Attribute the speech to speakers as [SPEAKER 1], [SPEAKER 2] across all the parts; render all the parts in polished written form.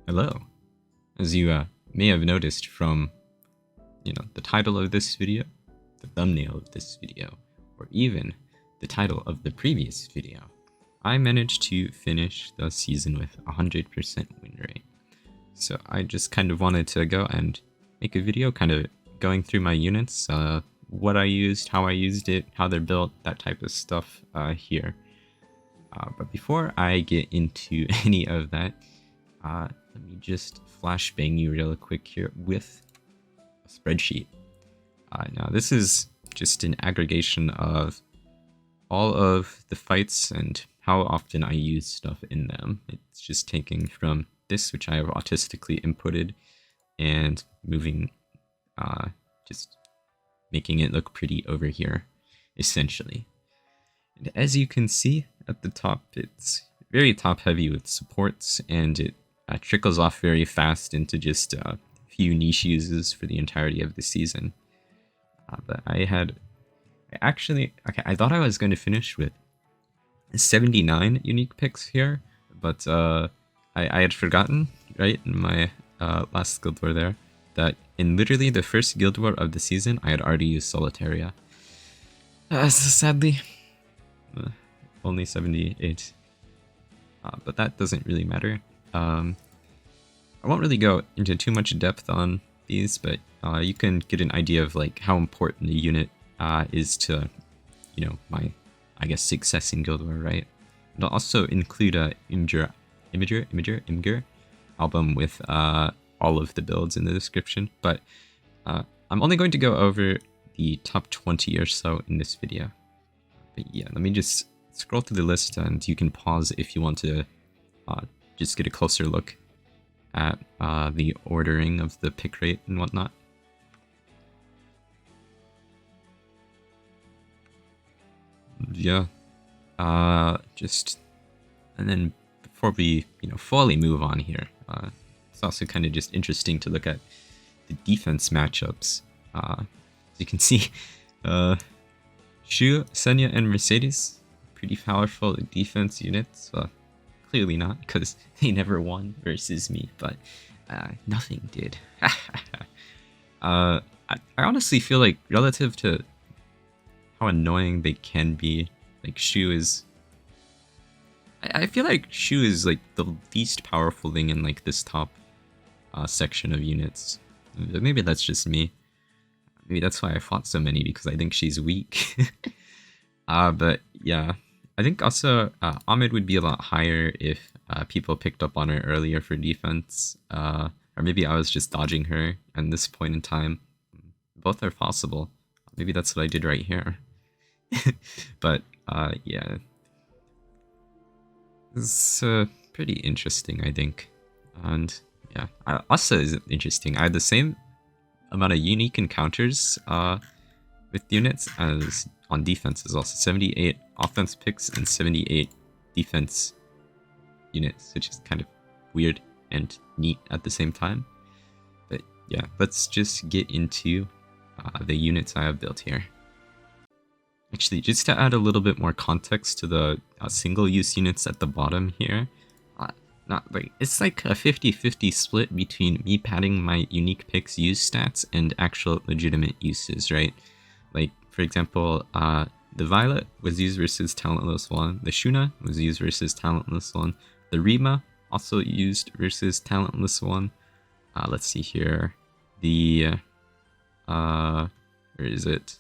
[SPEAKER 1] Hello. As you may have noticed from, the title of this video, the thumbnail of this video, or even the title of the previous video, I managed to finish the season with 100% win rate. So I just kind of wanted to go and make a video kind of going through my units, what I used, how I used it, how they're built, that type of stuff here. But before I get into any of that, let me just flashbang you real quick here with a spreadsheet. Now this is just an aggregation of all of the fights and how often I use stuff in them. It's just taking from this, which I have autistically inputted, and moving, just making it look pretty over here, essentially. And as you can see at the top, it's very top heavy with supports, and it trickles off very fast into just a few niche uses for the entirety of the season. But I thought I was going to finish with 79 unique picks here, but I had forgotten, right, in my last guild war there, that in literally the first guild war of the season, I had already used Solitaria. So sadly, only 78. But that doesn't really matter. I won't really go into too much depth on these, but you can get an idea of like how important the unit is to, my, I guess, success in Guild War, right? And I'll also include a imgur album with all of the builds in the description, but I'm only going to go over the top 20 or so in this video. But yeah, let me just scroll through the list, and you can pause if you want to just get a closer look at the ordering of the pick rate and whatnot. Yeah, and then before we fully move on here, it's also kind of just interesting to look at the defense matchups. As you can see, Shu, Senya, and Mercedes, pretty powerful defense units. Clearly not, because they never won versus me, but nothing did. I honestly feel like, relative to how annoying they can be, like Shu is... I feel like Shu is like the least powerful thing in like this top section of units. Maybe that's just me. Maybe that's why I fought so many, because I think she's weak. But yeah. I think also Ahmed would be a lot higher if people picked up on her earlier for defense, or maybe I was just dodging her at this point in time. Both are possible. Maybe that's what I did right here. But yeah, it's pretty interesting, I think. And yeah, also is interesting. I had the same amount of unique encounters with units as on defense as also. 78 offense picks and 78 defense units, which is kind of weird and neat at the same time. But yeah, let's just get into the units I have built here. Actually, just to add a little bit more context to the single-use units at the bottom here, it's like a 50-50 split between me padding my unique picks use stats and actual legitimate uses, right? Like, for example, the Violet was used versus Talentless 1, the Shuna was used versus Talentless 1, the Rima also used versus Talentless 1, let's see here, the, where is it?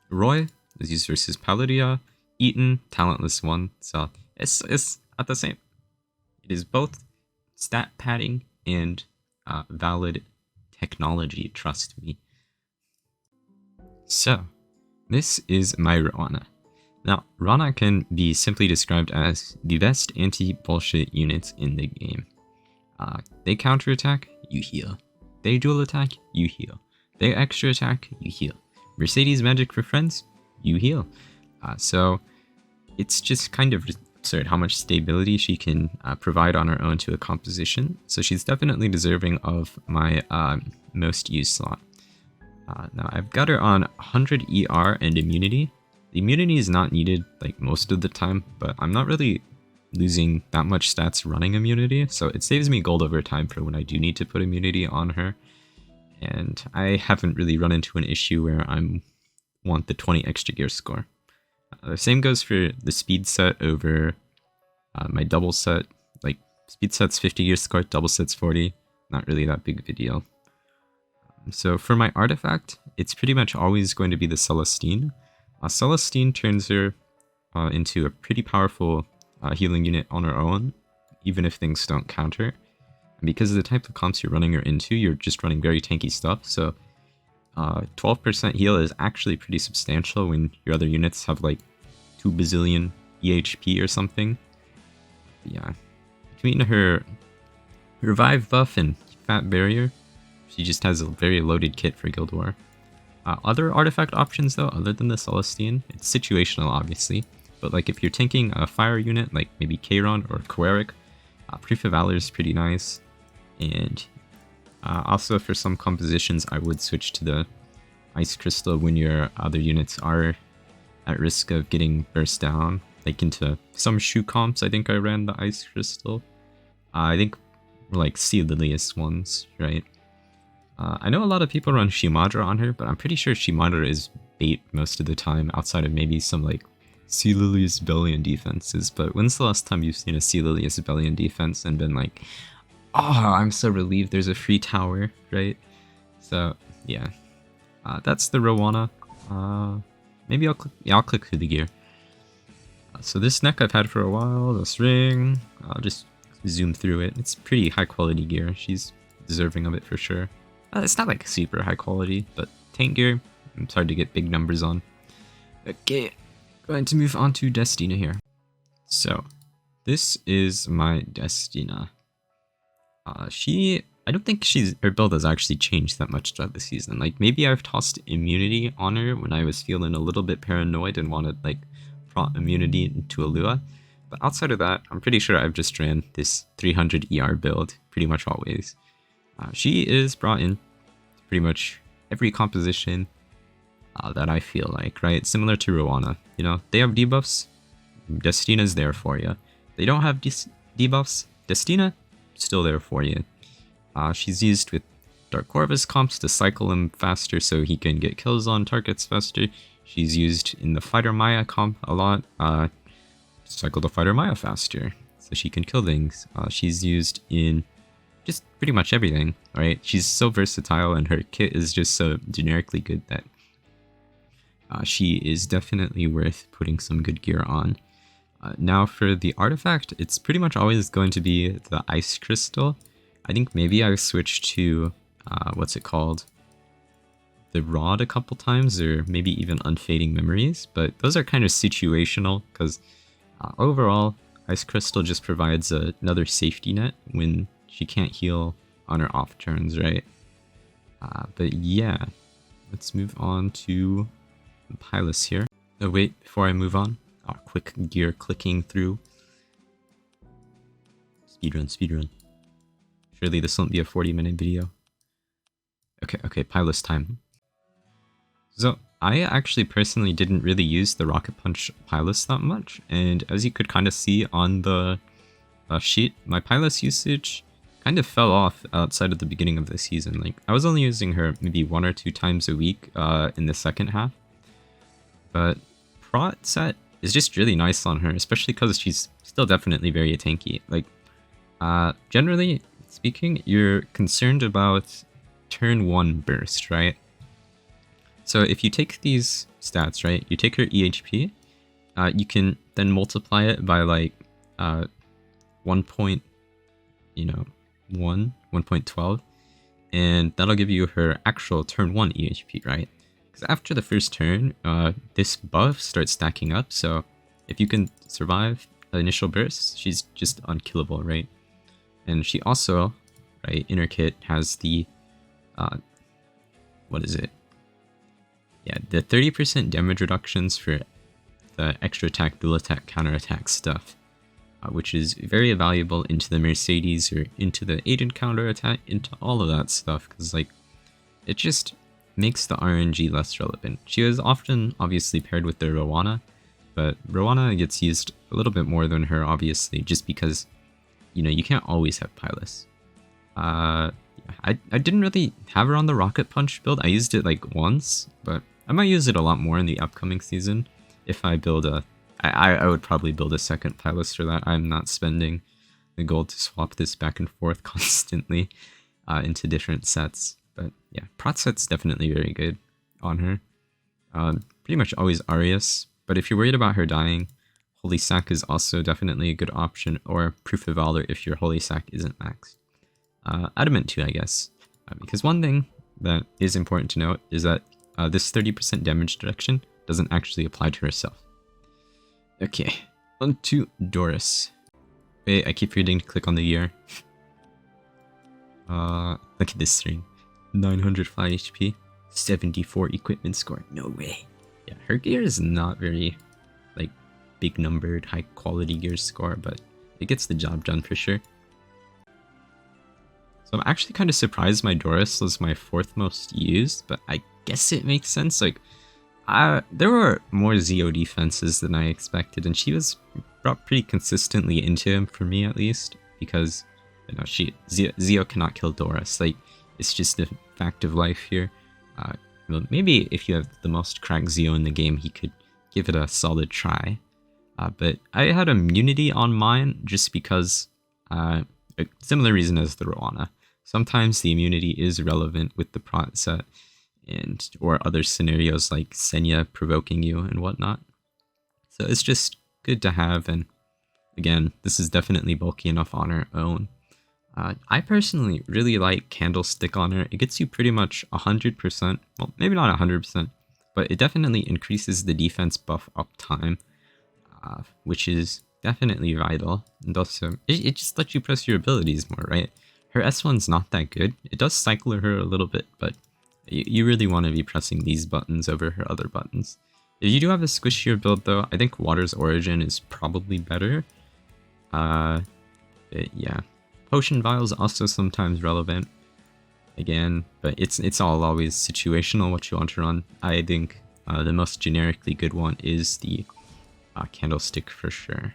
[SPEAKER 1] Roy was used versus Palladia, Eaton, Talentless 1, so it's at the same, it is both stat padding and valid technology, trust me. So, this is my Roana. Now, Roana can be simply described as the best anti-bullshit units in the game. They counterattack, you heal. They dual attack, you heal. They extra attack, you heal. Mercedes magic for friends, you heal. So, it's just kind of absurd how much stability she can provide on her own to a composition. So she's definitely deserving of my most used slot. Now I've got her on 100 ER and immunity. The immunity is not needed like most of the time, but I'm not really losing that much stats running immunity, so it saves me gold over time for when I do need to put immunity on her. And I haven't really run into an issue where I want the 20 extra gear score. The same goes for the speed set over my double set. Like, speed set's 50 gear score, double set's 40. Not really that big of a deal. So for my artifact, it's pretty much always going to be the Celestine. Celestine turns her into a pretty powerful healing unit on her own, even if things don't counter. And because of the type of comps you're running her into, you're just running very tanky stuff, so 12% heal is actually pretty substantial when your other units have like 2 bazillion EHP or something. But yeah, between her revive buff and fat barrier, she just has a very loaded kit for Guild War. Other artifact options though, other than the Celestine, it's situational obviously, but like if you're tanking a fire unit like maybe Kairon or Koeric, Proof of Valor is pretty nice. And also for some compositions I would switch to the Ice Crystal when your other units are at risk of getting burst down. Like into some shoe comps I think I ran the Ice Crystal. I think we're like Sea Lilius ones, right? I know a lot of people run Shimadra on her, but I'm pretty sure Shimadra is bait most of the time, outside of maybe some like Sea Lilius Bellion defenses. But when's the last time you've seen a Sea Lilius Bellion defense and been like, oh, I'm so relieved there's a free tower, right? So yeah, that's the Roana. Maybe I'll click through the gear. So this neck I've had for a while, this ring, I'll just zoom through it. It's pretty high quality gear, she's deserving of it for sure. It's not like super high quality, but tank gear, it's hard to get big numbers on. Okay, going to move on to Destina here. So, this is my Destina. I don't think her build has actually changed that much throughout the season. Like, maybe I've tossed immunity on her when I was feeling a little bit paranoid and wanted, like, prompt immunity into a Lua. But outside of that, I'm pretty sure I've just ran this 300 ER build pretty much always. She is brought in to pretty much every composition that I feel like, right? Similar to Roana. You know, they have debuffs, Destina's there for you. They don't have debuffs, Destina, still there for you. She's used with Dark Corvus comps to cycle him faster so he can get kills on targets faster. She's used in the Fighter Maya comp a lot. Cycle the Fighter Maya faster so she can kill things. She's used in just pretty much everything, right? She's so versatile and her kit is just so generically good that she is definitely worth putting some good gear on. Now for the artifact, it's pretty much always going to be the Ice Crystal. I think maybe I switched to, what's it called? The Rod a couple times, or maybe even Unfading Memories, but those are kind of situational because overall, Ice Crystal just provides another safety net when she can't heal on her off turns, right? But yeah, let's move on to Pyllis here. Oh wait, before I move on, quick gear clicking through. Speedrun. Surely this won't be a 40-minute video. Okay, Pyllis time. So, I actually personally didn't really use the Rocket Punch Pyllis that much, and as you could kind of see on the sheet, my Pyllis usage kind of fell off outside of the beginning of the season. Like, I was only using her maybe 1 or 2 times a week in the second half. But Prot set is just really nice on her, especially because she's still definitely very tanky. Like, generally speaking, you're concerned about turn 1 burst, right? So if you take these stats, right, you take her EHP, you can then multiply it by like 1.12, and that'll give you her actual turn 1 EHP, right? Because after the first turn, this buff starts stacking up, so if you can survive the initial burst, she's just unkillable, right? And she also, right, in her kit has the, what is it? Yeah, the 30% damage reductions for the extra attack, dual attack, counter attack stuff, which is very valuable into the Mercedes or into the Aiden counter attack, into all of that stuff, because like it just makes the RNG less relevant. She was often obviously paired with the Roana, but Roana gets used a little bit more than her, obviously, just because, you know, you can't always have Pyllis. I didn't really have her on the Rocket Punch build. I used it like once, but I might use it a lot more in the upcoming season. If I build a... I would probably build a second Pyllis for that. I'm not spending the gold to swap this back and forth constantly into different sets. But yeah, Prot set's definitely very good on her. Pretty much always Arias, but if you're worried about her dying, Holy Sack is also definitely a good option, or Proof of Valor if your Holy Sack isn't maxed. Adamant too, I guess, because one thing that is important to note is that this 30% damage reduction doesn't actually apply to herself. Okay, on to Doris. Wait, I keep forgetting to click on the gear. Look at this string. 905 HP, 74 equipment score. No way. Yeah, her gear is not very, like, big numbered, high quality gear score, but it gets the job done for sure. So I'm actually kind of surprised my Doris was my 4th most used, but I guess it makes sense. Like, there were more Zio defenses than I expected, and she was brought pretty consistently into him, for me at least, because, you know, Zio cannot kill Doris. Like, it's just a fact of life here. Well, maybe if you have the most cracked Zio in the game, he could give it a solid try. But I had immunity on mine just because, a similar reason as the Roana. Sometimes the immunity is relevant with the Prot set, or other scenarios like Senya provoking you and whatnot. So it's just good to have, and again, this is definitely bulky enough on her own. I personally really like Candlestick on her. It gets you pretty much 100%, well, maybe not 100%, but it definitely increases the defense buff up time, which is definitely vital, and also, it just lets you press your abilities more, right? Her S1's not that good. It does cycle her a little bit, but you really want to be pressing these buttons over her other buttons. If you do have a squishier build though, I think Water's Origin is probably better. Yeah. Potion Vial's also sometimes relevant, again, but it's all always situational what you want to run. I think the most generically good one is the Candlestick for sure.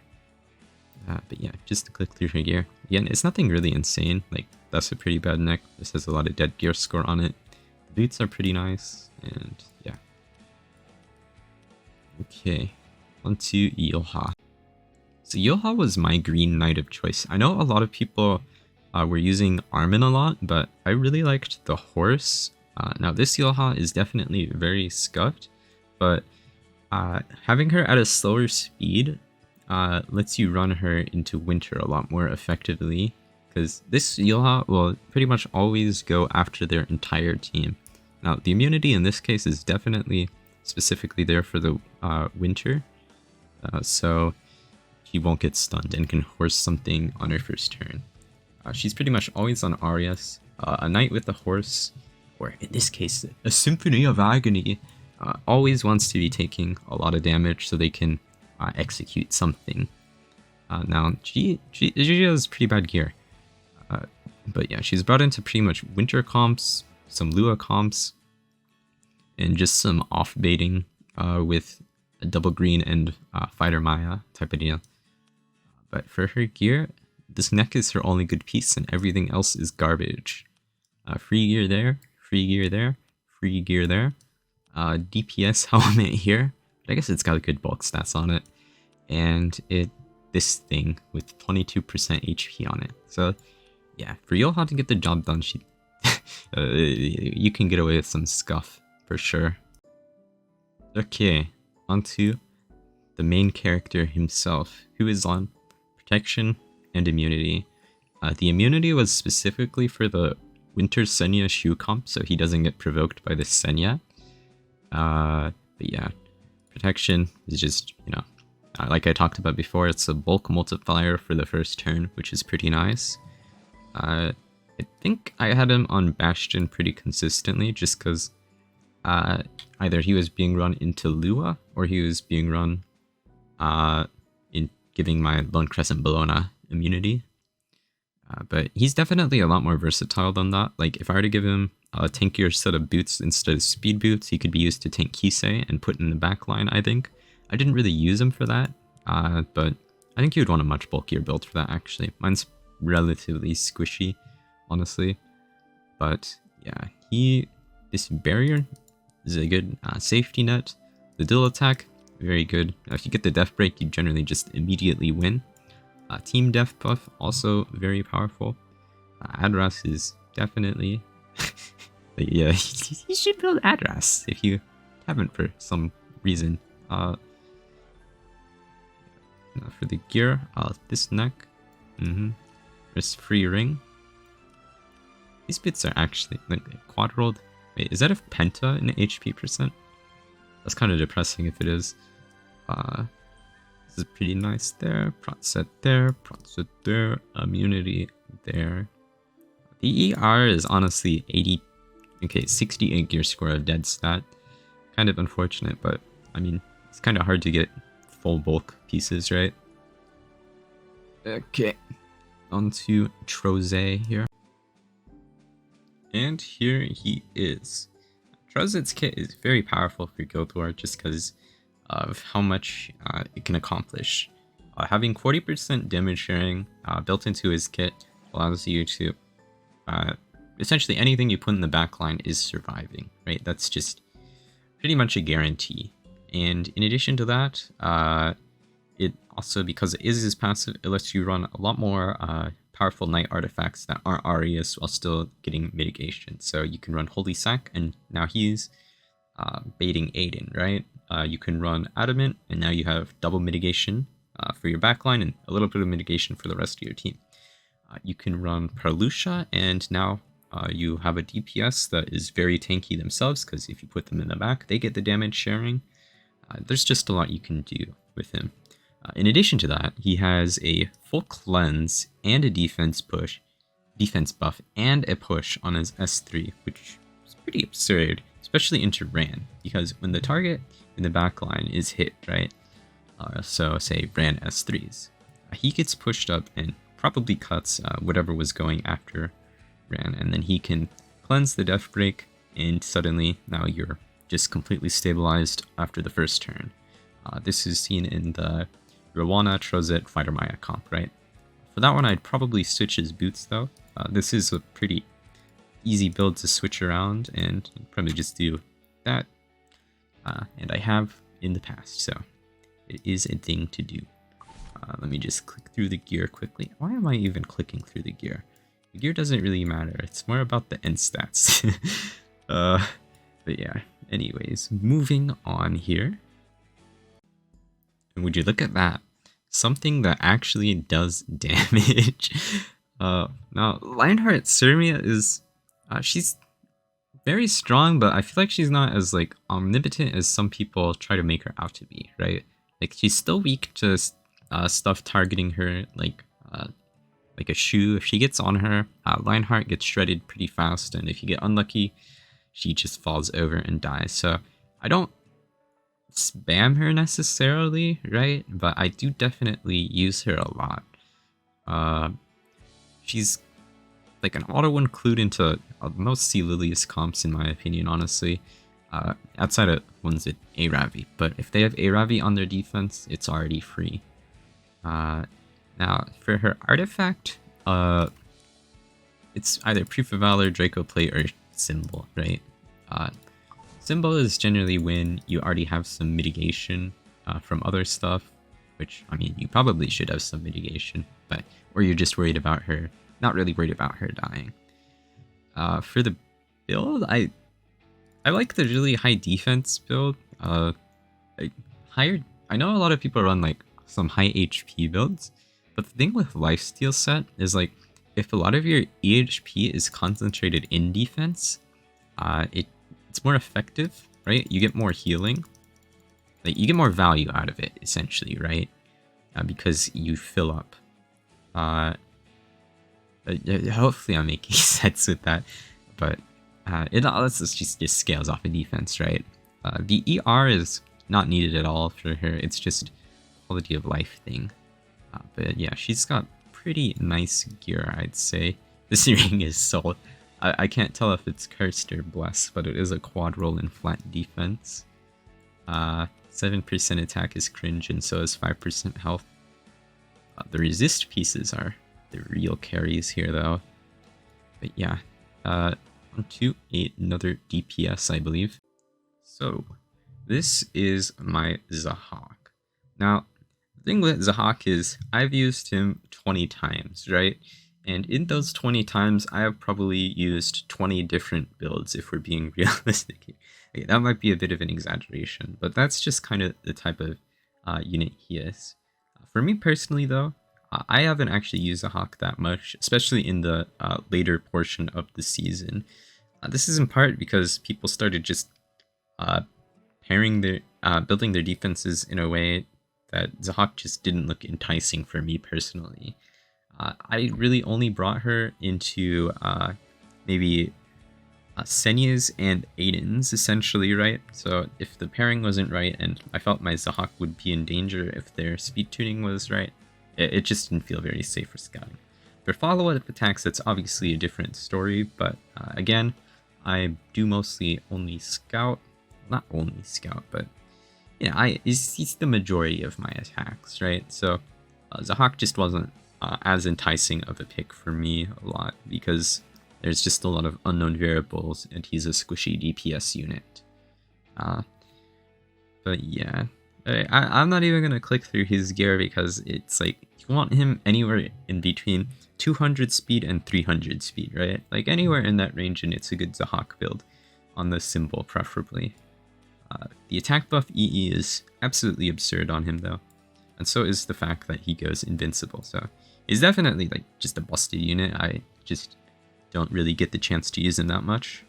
[SPEAKER 1] But yeah, just to click through her gear. Again, it's nothing really insane. Like, that's a pretty bad neck. This has a lot of dead gear score on it. The boots are pretty nice, and yeah. Okay, on to Yulha. So Yulha was my green knight of choice. I know a lot of people were using Armin a lot, but I really liked the horse. Now this Yulha is definitely very scuffed, but having her at a slower speed lets you run her into winter a lot more effectively, because this Yulha will pretty much always go after their entire team. Now the immunity in this case is definitely specifically there for the winter, so she won't get stunned and can horse something on her first turn. She's pretty much always on Arias. A knight with a horse, or in this case a Symphony of Agony, always wants to be taking a lot of damage so they can execute something. Now she has pretty bad gear, but yeah, she's brought into pretty much winter comps, some Lua comps, and just some off baiting with a double green and Fighter Maya type of deal. But for her gear, this neck is her only good piece, and everything else is garbage. Free gear there, free gear there, free gear there. DPS helmet here, but I guess it's got good bulk stats on it, and this thing with 22% HP on it. So yeah, for Yulha to get the job done, you can get away with some scuff for sure. Okay, onto the main character himself, who is on protection and immunity. The immunity was specifically for the Winter Senya shoe comp, so he doesn't get provoked by the Senya. But yeah, protection is just, you know, like I talked about before, it's a bulk multiplier for the first turn, which is pretty nice. I think I had him on Bastion pretty consistently, just because either he was being run into Lua, or he was being run in giving my Lone Crescent Bellona immunity. But he's definitely a lot more versatile than that. Like, if I were to give him a tankier set of boots instead of speed boots, he could be used to tank Kisei and put in the back line, I think. I didn't really use him for that, but I think you would want a much bulkier build for that, actually. Mine's relatively squishy, honestly. But yeah, this barrier is a good safety net. The dual attack, very good. If you get the death break, you generally just immediately win. Team death buff, also very powerful. Aras is definitely... yeah, you should build Aras if you haven't for some reason. Now for the gear, this neck, wrist free ring. These bits are actually like quad-rolled. Wait, is that a penta in HP percent? That's kind of depressing if it is. This is pretty nice there. Trozet there, Trozet there, immunity there. The ER is honestly 68 gear score of dead stat. Kind of unfortunate, but I mean, it's kind of hard to get full bulk pieces, right? Okay, on to Trozet here. And here he is. Trozet's kit is very powerful for Guild War just because of how much it can accomplish. Having 40% damage sharing built into his kit allows you to essentially anything you put in the backline is surviving, right? That's just pretty much a guarantee. And in addition to that, it also, because it is his passive, it lets you run a lot more powerful knight artifacts that aren't Arias while still getting mitigation. So you can run Holy Sack, and now he's baiting Aiden, right? You can run Adamant, and now you have double mitigation for your backline and a little bit of mitigation for the rest of your team. You can run Perlusha, and now you have a DPS that is very tanky themselves, because if you put them in the back, they get the damage sharing. There's just a lot you can do with him. In addition to that, he has a full cleanse and a defense buff, and a push on his S3, which is pretty absurd, especially into Ran, because when the target in the backline is hit, right? So say Ran S3s, he gets pushed up and probably cuts whatever was going after Ran, and then he can cleanse the death break, and suddenly now you're just completely stabilized after the first turn. This is seen in the Roana, Trozet, Fighter Maya comp, right? For that one, I'd probably switch his boots though. This is a pretty easy build to switch around, and I'd probably just do that. And I have in the past, so it is a thing to do. Let me just click through the gear quickly. Why am I even clicking through the gear? The gear doesn't really matter. It's more about the end stats. But yeah, anyways, moving on here. And would you look at that? Something that actually does damage. Now, Lionheart Sirmia is... she's very strong, but I feel like she's not as, like, omnipotent as some people try to make her out to be, right? Like, she's still weak to stuff targeting her, like a shoe. If she gets on her, Lionheart gets shredded pretty fast, and if you get unlucky, she just falls over and dies. So, I don't spam her necessarily, right? But I do definitely use her a lot. She's like an auto include into most C Lilius comps in my opinion, honestly. Outside of ones with Aravi, but if they have Aravi on their defense, it's already free. Now for her artifact, it's either Proof of Valor, Draco Plate, or Symbol, right? Symbol is generally when you already have some mitigation from other stuff, which, I mean, you probably should have some mitigation, but or you're just worried about her, not really worried about her dying. For the build, I like the really high defense build. I know a lot of people run like some high HP builds, but the thing with Lifesteal set is like, if a lot of your EHP is concentrated in defense, it's more effective, right? You get more healing. Like, you get more value out of it, essentially, right? Because you fill up. Hopefully I'm making sense with that, but it just scales off of defense, right? The ER is not needed at all for her. It's just quality of life thing. But yeah, she's got pretty nice gear, I'd say. This ring is sold. I can't tell if it's cursed or blessed, but it is a quad roll in flat defense. 7% attack is cringe, and so is 5% health. The resist pieces are the real carries here, though. But yeah, on to another DPS, I believe. So, this is my Zahhak. Now, the thing with Zahhak is I've used him 20 times, right? And in those 20 times, I have probably used 20 different builds, if we're being realistic here. Okay, that might be a bit of an exaggeration, but that's just kind of the type of unit he is. For me personally, though, I haven't actually used Zahhak that much, especially in the later portion of the season. This is in part because people started just building their defenses in a way that Zahhak just didn't look enticing for me personally. I really only brought her into maybe Senya's and Aiden's, essentially, right? So if the pairing wasn't right and I felt my Zahhak would be in danger if their speed tuning was right, it just didn't feel very safe for scouting. For follow-up attacks, that's obviously a different story, but again, I do mostly only scout. Not only scout, but yeah, he's the majority of my attacks, right? So Zahhak just wasn't as enticing of a pick for me a lot because there's just a lot of unknown variables and he's a squishy DPS unit. But yeah, I'm not even gonna click through his gear because it's like you want him anywhere in between 200 speed and 300 speed, right? Like anywhere in that range, and it's a good Zahhak build on the symbol preferably. The attack buff EE is absolutely absurd on him though, and so is the fact that he goes invincible. So he's definitely like just a busted unit. I just don't really get the chance to use him that much.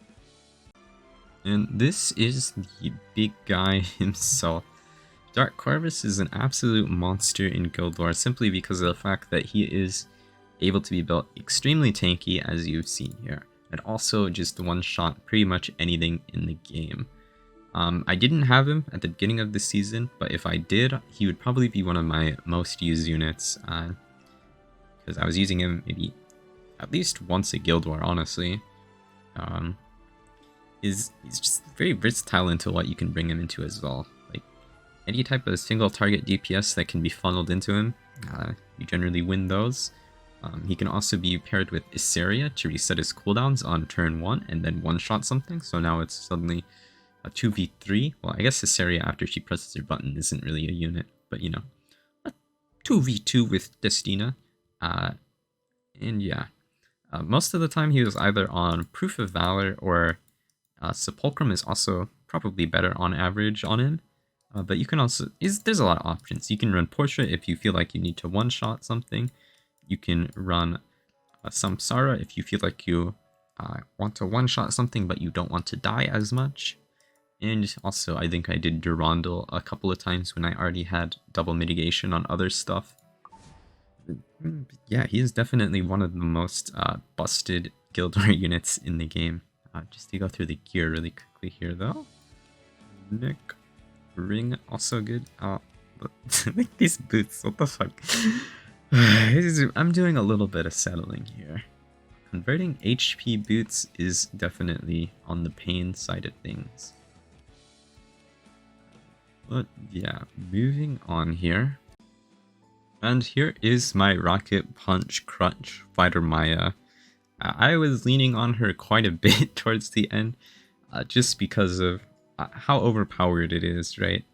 [SPEAKER 1] And this is the big guy himself. Dark Corvus is an absolute monster in Guild Wars simply because of the fact that he is able to be built extremely tanky, as you've seen here, and also just one-shot pretty much anything in the game. I didn't have him at the beginning of the season, but if I did, he would probably be one of my most used units, because I was using him maybe at least once a Guild War, honestly. He's just very versatile into what you can bring him into as well. Like any type of single target DPS that can be funneled into him, you generally win those. He can also be paired with Aria to reset his cooldowns on turn 1 and then one-shot something, so now it's suddenly a 2v3. Well, I guess Aria after she presses her button isn't really a unit, but you know, a 2v2 with Destina. And yeah, most of the time he was either on Proof of Valor or Sepulchrum is also probably better on average on him. But you can also, there's a lot of options. You can run Portia if you feel like you need to one-shot something. You can run Samsara if you feel like you want to one-shot something but you don't want to die as much. And also, I think I did Durandal a couple of times when I already had double mitigation on other stuff. Yeah, he is definitely one of the most busted Guild War units in the game. Just to go through the gear really quickly here, though. Neck, ring, also good. Like these boots, what the fuck? I'm doing a little bit of settling here. Converting HP boots is definitely on the pain side of things. But yeah, moving on here. And here is my Rocket Punch Crunch Fighter Maya. I was leaning on her quite a bit towards the end, just because of how overpowered it is, right?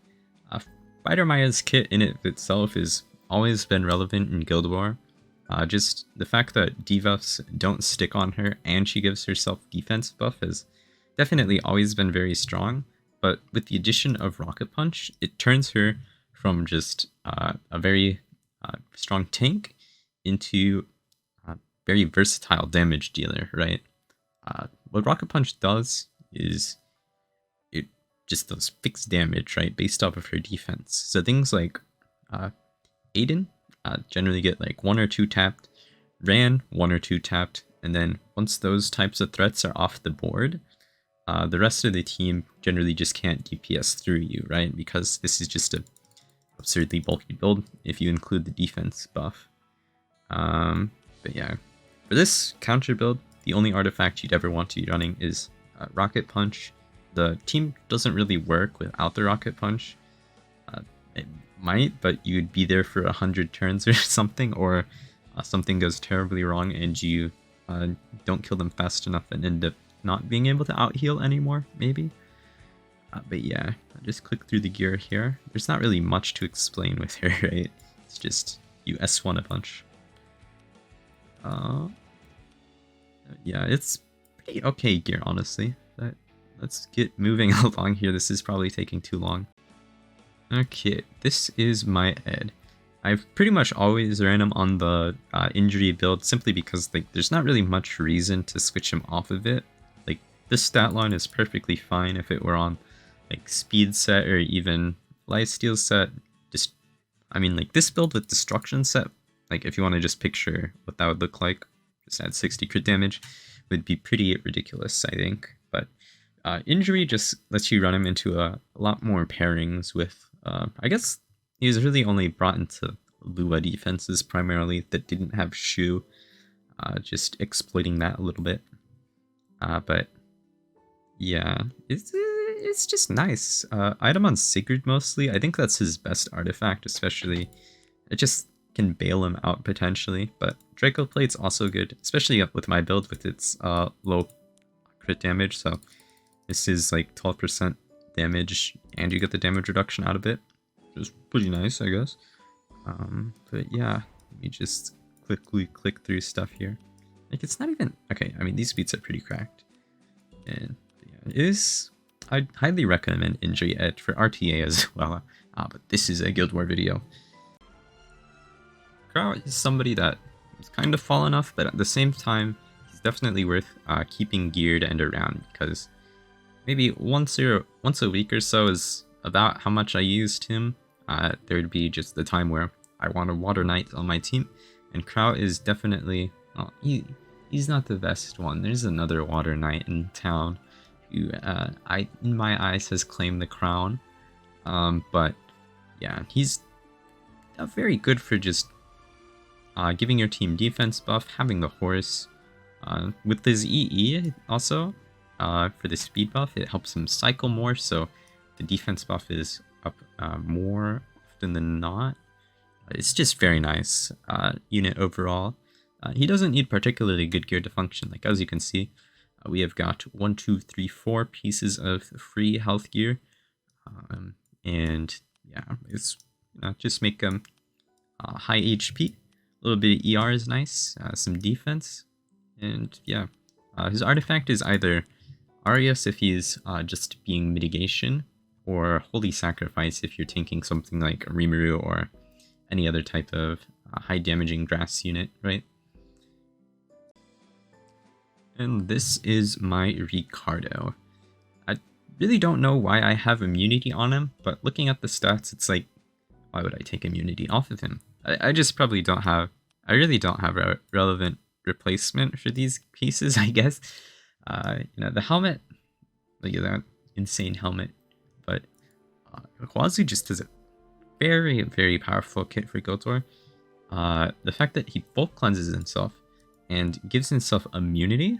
[SPEAKER 1] Fighter Maya's kit in it itself has always been relevant in Guild War. Just the fact that debuffs don't stick on her and she gives herself defense buff has definitely always been very strong. But with the addition of Rocket Punch, it turns her from just a very strong tank into a very versatile damage dealer, right? What Rocket Punch does is it just does fixed damage, right, based off of her defense. So things like Aiden generally get like 1 or 2 tapped, Ran 1 or 2 tapped, and then once those types of threats are off the board, the rest of the team generally just can't DPS through you, right? Because this is just a absurdly bulky build if you include the defense buff. But yeah, for this counter build, the only artifact you'd ever want to be running is Rocket Punch. The team doesn't really work without the Rocket Punch. It might, but you'd be there for 100 turns or something, or something goes terribly wrong and you don't kill them fast enough and end up not being able to out-heal anymore, maybe? But yeah, I'll just click through the gear here. There's not really much to explain with her, right? It's just you S1 a bunch. Yeah, it's pretty okay gear, honestly. But let's get moving along here. This is probably taking too long. Okay, this is my Ed. I've pretty much always ran him on the injury build simply because like there's not really much reason to switch him off of it. Like this stat line is perfectly fine if it were on like speed set or even lifesteal set. Just I mean like this build with destruction set, like if you want to just picture what that would look like, just add 60 crit damage, would be pretty ridiculous, I think. But injury just lets you run him into a lot more pairings with I guess he was really only brought into Lua defenses primarily that didn't have Shu, just exploiting that a little bit. But yeah, it's just nice. Item on Sigurd mostly. I think that's his best artifact, especially. It just can bail him out potentially. But Draco Plate's also good, especially with my build with its low crit damage. So this is like 12% damage, and you get the damage reduction out of it, which is pretty nice, I guess. But yeah, let me just quickly click through stuff here. Like it's not even okay. I mean, these beats are pretty cracked, and yeah, it is. I'd highly recommend Injury Ed for RTA as well. But this is a Guild War video. Krau is somebody that is kind of fallen off, but at the same time, he's definitely worth keeping geared and around because maybe once a week or so is about how much I used him. There'd be just the time where I want a Water Knight on my team, and Krau is definitely he's not the best one. There's another Water Knight in town who in my eyes has claimed the crown. But yeah, he's very good for just giving your team defense buff, having the horse. With his EE also, for the speed buff, it helps him cycle more, so the defense buff is up more often than not. It's just very nice unit overall. He doesn't need particularly good gear to function. Like as you can see, we have got 1, 2, 3, 4 pieces of free health gear, and yeah, it's just make him high HP. A little bit of ER is nice, some defense, and yeah, his artifact is either Arias if he's just being mitigation, or Holy Sacrifice if you're tanking something like Rimuru or any other type of high damaging grass unit, right? And this is my Ricardo. I really don't know why I have immunity on him, but looking at the stats, it's like, why would I take immunity off of him? I just probably don't have, I really don't have a relevant replacement for these pieces, I guess. The helmet, look at that insane helmet, but Khawhazu just does a very, very powerful kit for Guild War. The fact that he bulk cleanses himself and gives himself immunity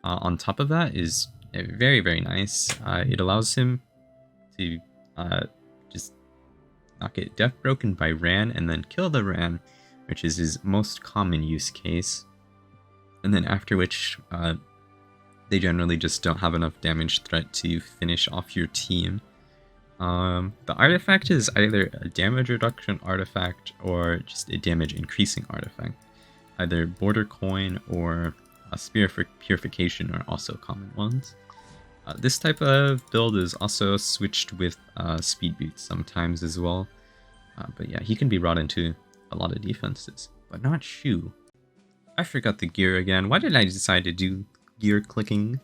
[SPEAKER 1] on top of that is very, very nice. It allows him to just not get death broken by Ran and then kill the Ran, which is his most common use case. And then after which, they generally just don't have enough damage threat to finish off your team. The artifact is either a damage reduction artifact or just a damage increasing artifact. Either Border Coin or a Spear for Purification are also common ones. This type of build is also switched with Speed Boots sometimes as well. But yeah, he can be brought into a lot of defenses, but not Shu. I forgot the gear again. Why did I decide to do gear clicking?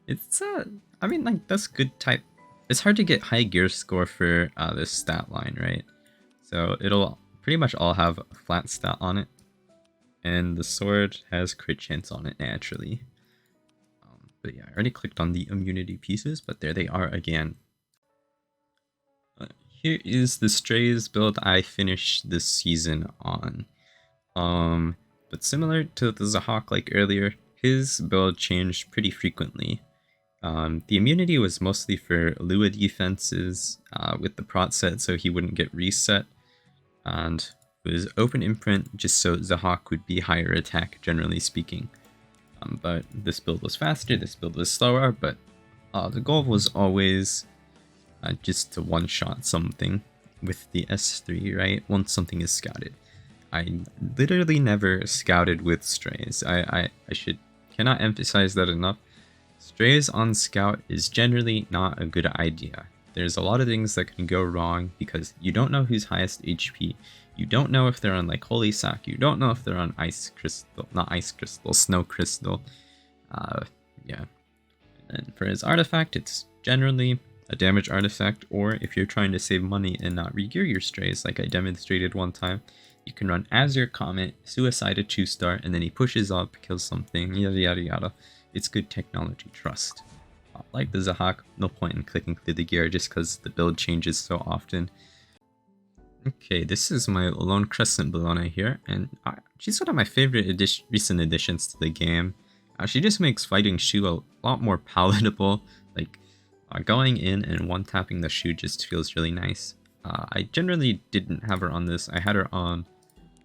[SPEAKER 1] It's I mean, like, that's good type. It's hard to get high gear score for this stat line, right? So it'll pretty much all have a flat stat on it, and the sword has crit chance on it naturally. But yeah, I already clicked on the immunity pieces, but there they are again. Here is the Straze build I finished this season on. But similar to the Zahhak like earlier, his build changed pretty frequently. The immunity was mostly for Lua defenses with the Trozet so he wouldn't get reset, and it was open imprint just so Zahhak would be higher attack, generally speaking. But this build was faster, this build was slower, but the goal was always just to one-shot something with the S3, right? Once something is scouted. I literally never scouted with Straze. I cannot emphasize that enough. Straze on scout is generally not a good idea. There's a lot of things that can go wrong because you don't know who's highest HP. You don't know if they're on like Holy Sack. You don't know if they're on Ice Crystal, not Ice Crystal, Snow Crystal. Yeah. And for his artifact, it's generally a damage artifact, or if you're trying to save money and not regear your Strays, like I demonstrated one time, you can run Azure Comet, Suicide a 2-star, and then he pushes up, kills something, yada yada yada. It's good technology, trust. Like the Zahhak, no point in clicking through the gear just because the build changes so often. Okay, this is my Lone Crescent Bellona here, and she's one of my favorite recent additions to the game. She just makes fighting Shu a lot more palatable. Like, going in and one-tapping the Shu just feels really nice. I generally didn't have her on this. I had her on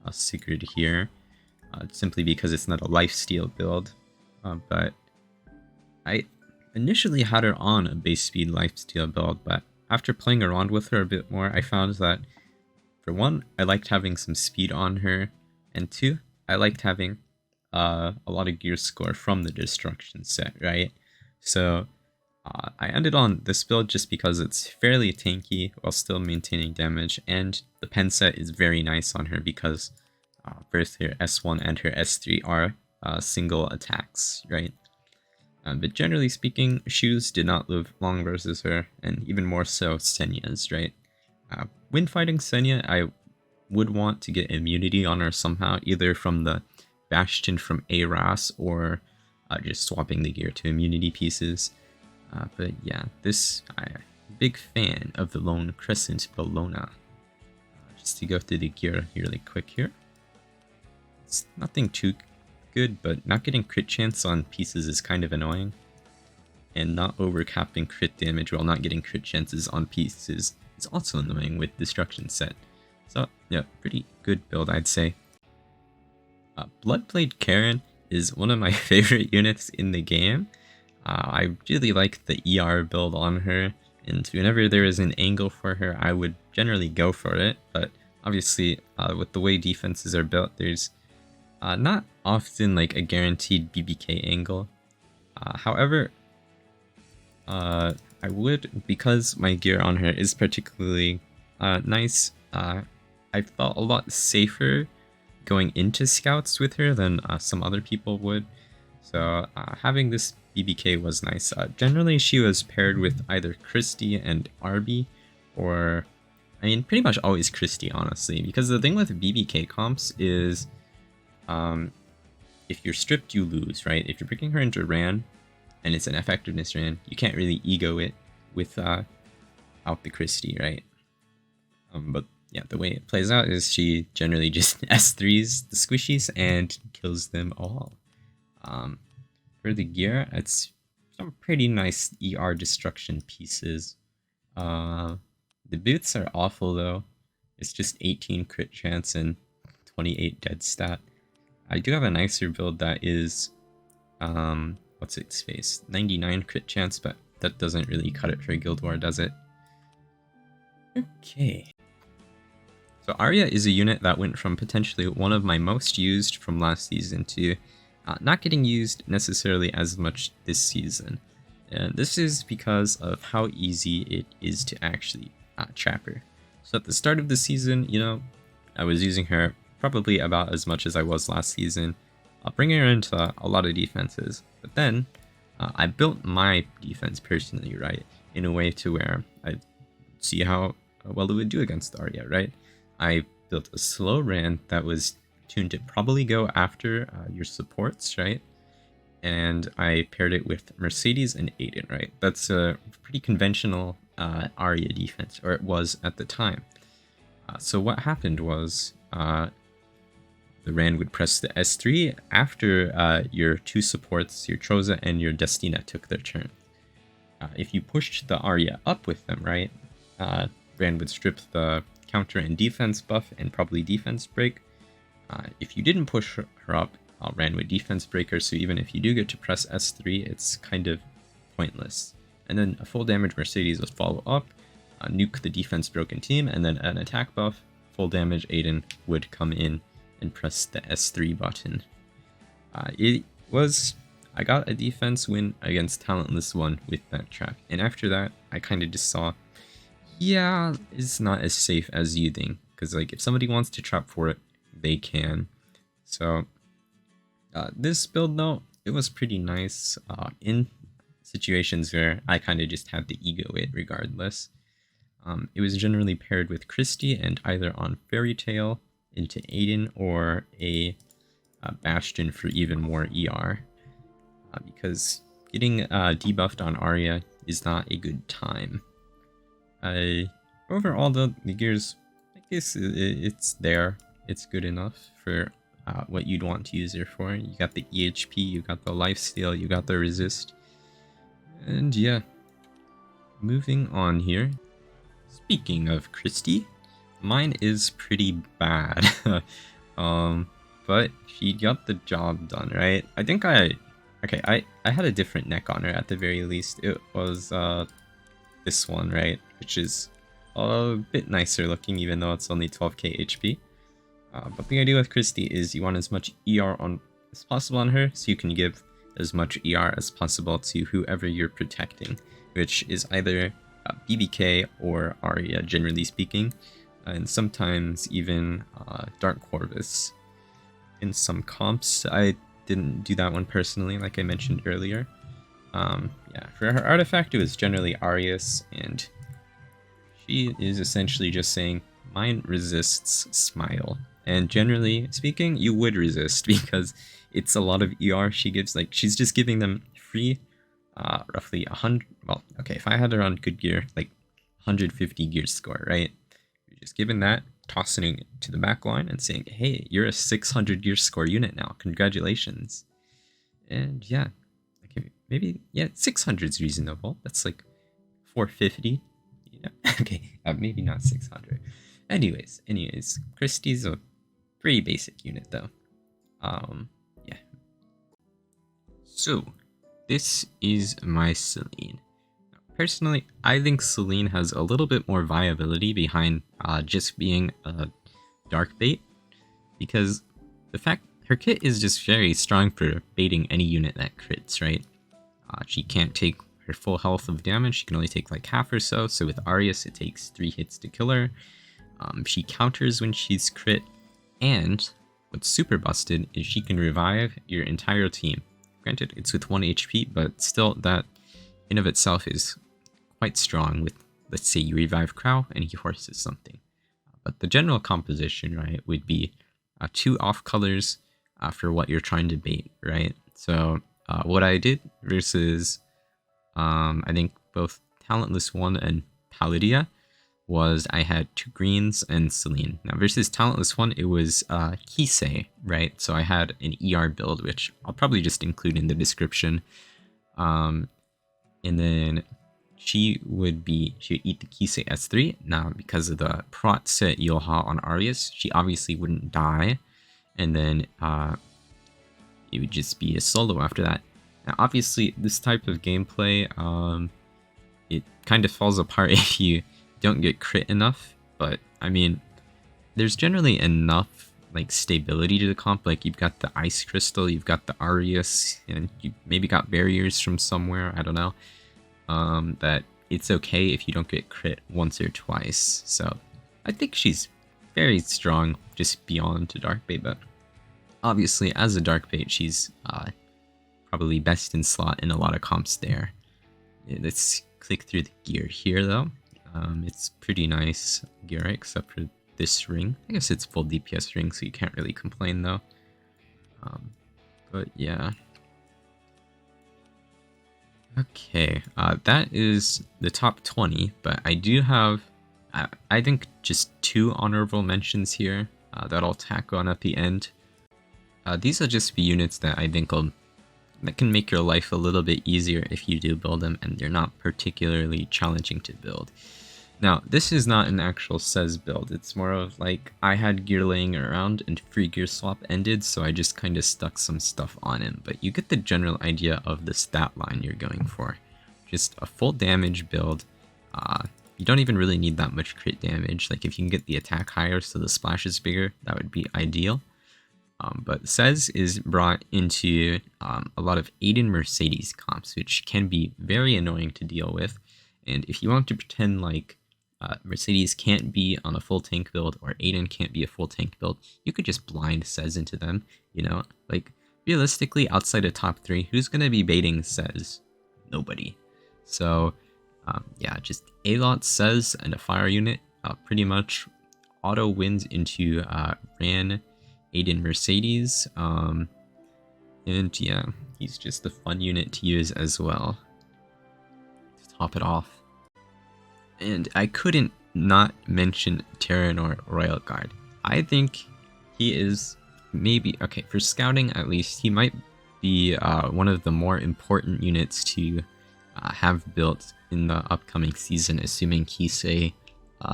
[SPEAKER 1] a Sigurd here, simply because it's not a lifesteal build. But I initially had her on a base speed lifesteal build, but after playing around with her a bit more, I found that, for one, I liked having some speed on her, and two, I liked having a lot of gear score from the destruction set, right? So I ended on this build just because it's fairly tanky while still maintaining damage, and the pen set is very nice on her because both her S1 and her S3 are single attacks, right? But generally speaking, Shu's did not live long versus her, and even more so Senya's, right? When fighting Senya, I would want to get immunity on her somehow, either from the Bastion from Aras or just swapping the gear to immunity pieces. But yeah, I'm a big fan of the Lone Crescent Bellona. Just to go through the gear really quick here. It's nothing too good, but not getting crit chance on pieces is kind of annoying. And not overcapping crit damage while not getting crit chances on pieces is also annoying with Destruction set. So yeah, pretty good build, I'd say. Bloodblade Karen is one of my favorite units in the game. I really like the ER build on her, and whenever there is an angle for her, I would generally go for it, but obviously with the way defenses are built, there's not often like a guaranteed BBK angle. However, I would, because my gear on her is particularly nice, I felt a lot safer going into scouts with her than some other people would. So having this BBK was nice. Generally, she was paired with either Christy and Arby, or, I mean, pretty much always Christy, honestly. Because the thing with BBK comps is, if you're stripped, you lose, right? If you're picking her into Ran, and it's an effectiveness Ran, you can't really ego it with out the Christy, right? But yeah, the way it plays out is she generally just S3s the squishies and kills them all. For the gear, it's some pretty nice ER destruction pieces. The boots are awful though. It's just 18 crit chance and 28 dead stat. I do have a nicer build that is, what's its face? 99 crit chance, but that doesn't really cut it for Guild War, does it? Okay. So Aria is a unit that went from potentially one of my most used from last season to not getting used necessarily as much this season. And this is because of how easy it is to actually trap her. So at the start of the season, you know, I was using her probably about as much as I was last season, bringing her into a lot of defenses. But then I built my defense personally, right, in a way to where I see how well it would do against Aria, right? I built a slow Ran that was tuned to probably go after your supports, right? And I paired it with Mercedes and Aiden, right? That's a pretty conventional Aria defense, or it was at the time. So what happened was the Ran would press the S3 after your two supports, your Trozet and your Destina, took their turn. if you pushed the Aria up with them, right, Rand would strip the counter and defense buff and probably defense break. If you didn't push her up, Rand would defense break her, so even if you do get to press S3, it's kind of pointless. And then a full damage Mercedes would follow up, nuke the defense broken team, and then an attack buff, full damage Aiden would come in and press the S3 button. I got a defense win against Talentless 1 with that trap, and after that, I kind of just saw, yeah, it's not as safe as you think, because like if somebody wants to trap for it, they can. So this build though, it was pretty nice in situations where I kind of just had to ego it regardless. It was generally paired with Christy and either on Fairy Tail into Aiden or a Bastion for even more ER. Because getting debuffed on Aria is not a good time. Overall though, the gears, I guess it's there. It's good enough for what you'd want to use her for. You got the EHP, you got the lifesteal, you got the resist. And yeah, moving on here. Speaking of Christy, mine is pretty bad. But she got the job done, right? I think I had a different neck on her at the very least. It was this one, right? Which is a bit nicer looking, even though it's only 12k HP. But the idea with Christy is you want as much ER as possible on her, so you can give as much ER as possible to whoever you're protecting, which is either BBK or Aria, generally speaking, and sometimes even Dark Corvus. In some comps, I didn't do that one personally, like I mentioned earlier. Yeah, for her artifact, it was generally Arius, and she is essentially just saying, mine resists Smile. And generally speaking, you would resist because it's a lot of ER she gives. Like, she's just giving them free, roughly 100. Well, okay, if I had her on good gear, like 150 gear score, right? You're just giving that, tossing it to the back line and saying, hey, you're a 600 gear score unit now. Congratulations. And yeah, okay, maybe, yeah, 600 is reasonable. That's like 450. Yeah, okay, maybe not 600. Anyways, Christy's a pretty basic unit though. Yeah. So, this is my Seline. Personally, I think Seline has a little bit more viability behind just being a dark bait, because the fact her kit is just very strong for baiting any unit that crits, right? She can't take her full health of damage, she can only take like half or so, so with Arius it takes 3 hits to kill her. She counters when she's crit, and what's super busted is she can revive your entire team. Granted, it's with 1 HP, but still that in of itself is quite strong with, let's say you revive Krau and he horses something. But the general composition, right, would be 2 off colors for what you're trying to bait, right? So what I did versus I think both Talentless 1 and Palladium was I had 2 greens and Seline. Now versus Talentless 1, it was Kisei, right? So I had an ER build, which I'll probably just include in the description. And then she would eat the Kisei S3. Now because of the prot set Yulha on Arias, she obviously wouldn't die. And then it would just be a solo after that. Now obviously this type of gameplay, it kind of falls apart if you don't get crit enough, but I mean, there's generally enough like stability to the comp. Like you've got the ice crystal, you've got the Arius, and you maybe got barriers from somewhere, I don't know, that it's okay if you don't get crit once or twice. So I think she's very strong just beyond the dark bait, but obviously as a dark bait she's probably best in slot in a lot of comps there. Let's click through the gear here though. It's pretty nice gear except for this ring. I guess it's full DPS ring, so you can't really complain though. But yeah. Okay, that is the top 20, but I do have, I think, just 2 honorable mentions here that I'll tack on at the end. These will just be units that I think will that can make your life a little bit easier if you do build them and they're not particularly challenging to build. Now, this is not an actual says build. It's more of like I had gear laying around and free gear swap ended, so I just kind of stuck some stuff on him. But you get the general idea of the stat line you're going for. Just a full damage build. You don't even really need that much crit damage. Like if you can get the attack higher so the splash is bigger, that would be ideal. But Says is brought into a lot of Aiden Mercedes comps, which can be very annoying to deal with. And if you want to pretend like Mercedes can't be on a full tank build or Aiden can't be a full tank build, you could just blind Says into them, you know? Like, realistically, outside of top 3, who's going to be baiting Says? Nobody. So, yeah, just a lot Says and a fire unit pretty much auto wins into Ran, Aiden Mercedes, and yeah, he's just a fun unit to use as well to top it off. And I couldn't not mention Terranor Royal Guard. I think he is maybe, okay, for scouting at least, he might be one of the more important units to have built in the upcoming season, assuming Kisei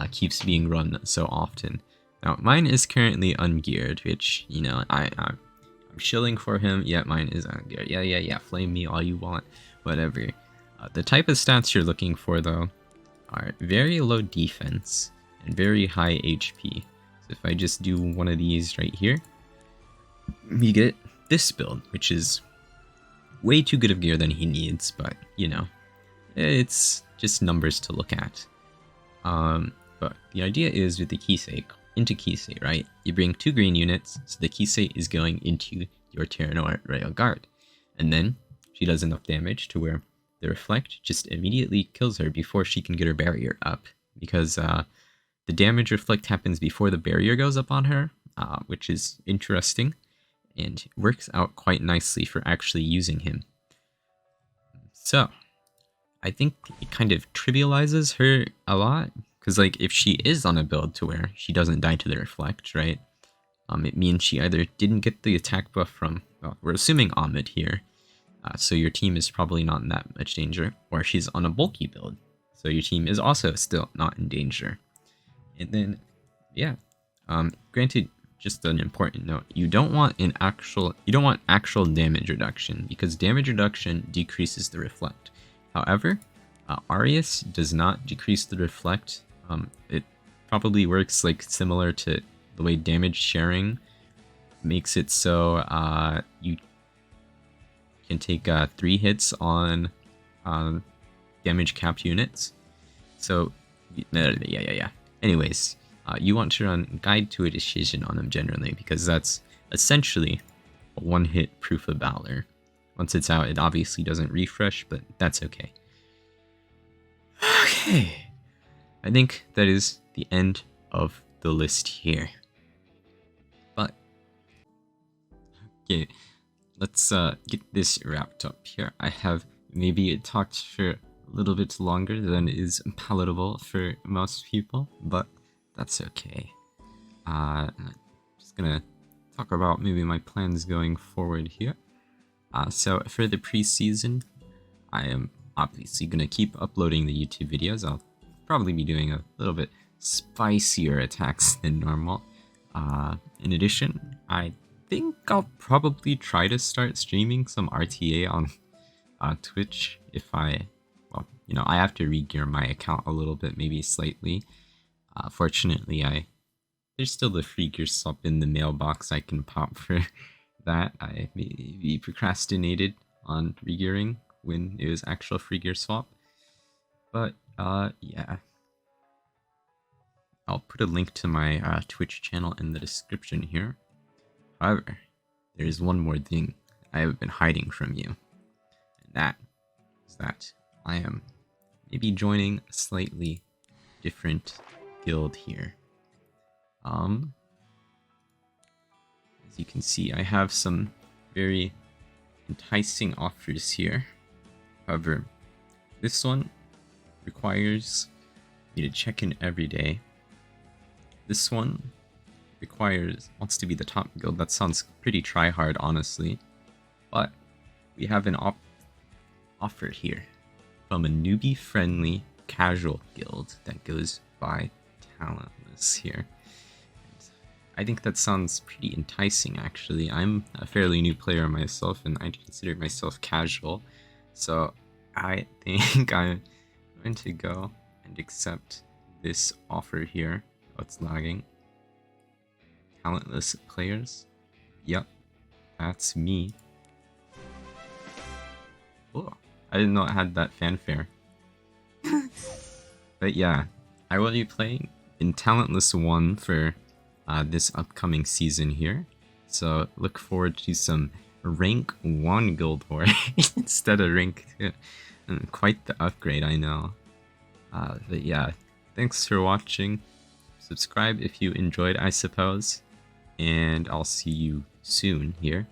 [SPEAKER 1] keeps being run so often. Now, mine is currently ungeared, which, you know, I'm shilling for him, yet mine is ungeared. Yeah, flame me all you want, whatever. The type of stats you're looking for, though, are very low defense and very high HP. So if I just do one of these right here, we get this build, which is way too good of gear than he needs, but, you know, it's just numbers to look at. But the idea is with the Kisei, into Kisei, right? You bring 2 green units, so the Kisei is going into your Terranor Royal Guard. And then she does enough damage to where the Reflect just immediately kills her before she can get her barrier up. Because the damage Reflect happens before the barrier goes up on her, which is interesting. And works out quite nicely for actually using him. So, I think it kind of trivializes her a lot. Because, like, if she is on a build to where she doesn't die to the Reflect, right? It means she either didn't get the attack buff from, well, we're assuming Ahmed here. So your team is probably not in that much danger. Or she's on a bulky build. So your team is also still not in danger. And then, yeah. Granted, just an important note. You don't want actual damage reduction. Because damage reduction decreases the Reflect. However, Arias does not decrease the Reflect. It probably works like similar to the way damage sharing makes it so you can take 3 hits on damage capped units. So yeah. Anyways, you want to run Guide to a Decision on them generally because that's essentially a 1-hit Proof of Valor. Once it's out, it obviously doesn't refresh, but that's okay. Okay, I think that is the end of the list here. But, okay, let's get this wrapped up here. I have maybe talked for a little bit longer than is palatable for most people, but that's okay. I'm just gonna talk about maybe my plans going forward here. So for the preseason, I am obviously gonna keep uploading the YouTube videos. I'll probably be doing a little bit spicier attacks than normal. In addition, I think I'll probably try to start streaming some RTA on Twitch if I have to re-gear my account a little bit, maybe slightly. Fortunately, there's still the free gear swap in the mailbox I can pop for that. I maybe procrastinated on re-gearing when it was actual free gear swap. But, yeah. I'll put a link to my Twitch channel in the description here. However, there is one more thing I have been hiding from you. And that is that I am maybe joining a slightly different guild here. As you can see, I have some very enticing offers here. However, this one requires you to check in every day. This one wants to be the top guild. That sounds pretty try-hard, honestly. But we have an offer here from a newbie-friendly casual guild that goes by Talentless here. I think that sounds pretty enticing, actually. I'm a fairly new player myself, and I consider myself casual, so I think I'm going to go and accept this offer here. Oh, it's lagging. Talentless players. Yep, that's me. Oh, I didn't know it had that fanfare. But yeah, I will be playing in Talentless 1 for this upcoming season here. So look forward to some rank 1 guild war instead of rank 2. And quite the upgrade, I know. But yeah, thanks for watching. Subscribe if you enjoyed, I suppose. And I'll see you soon here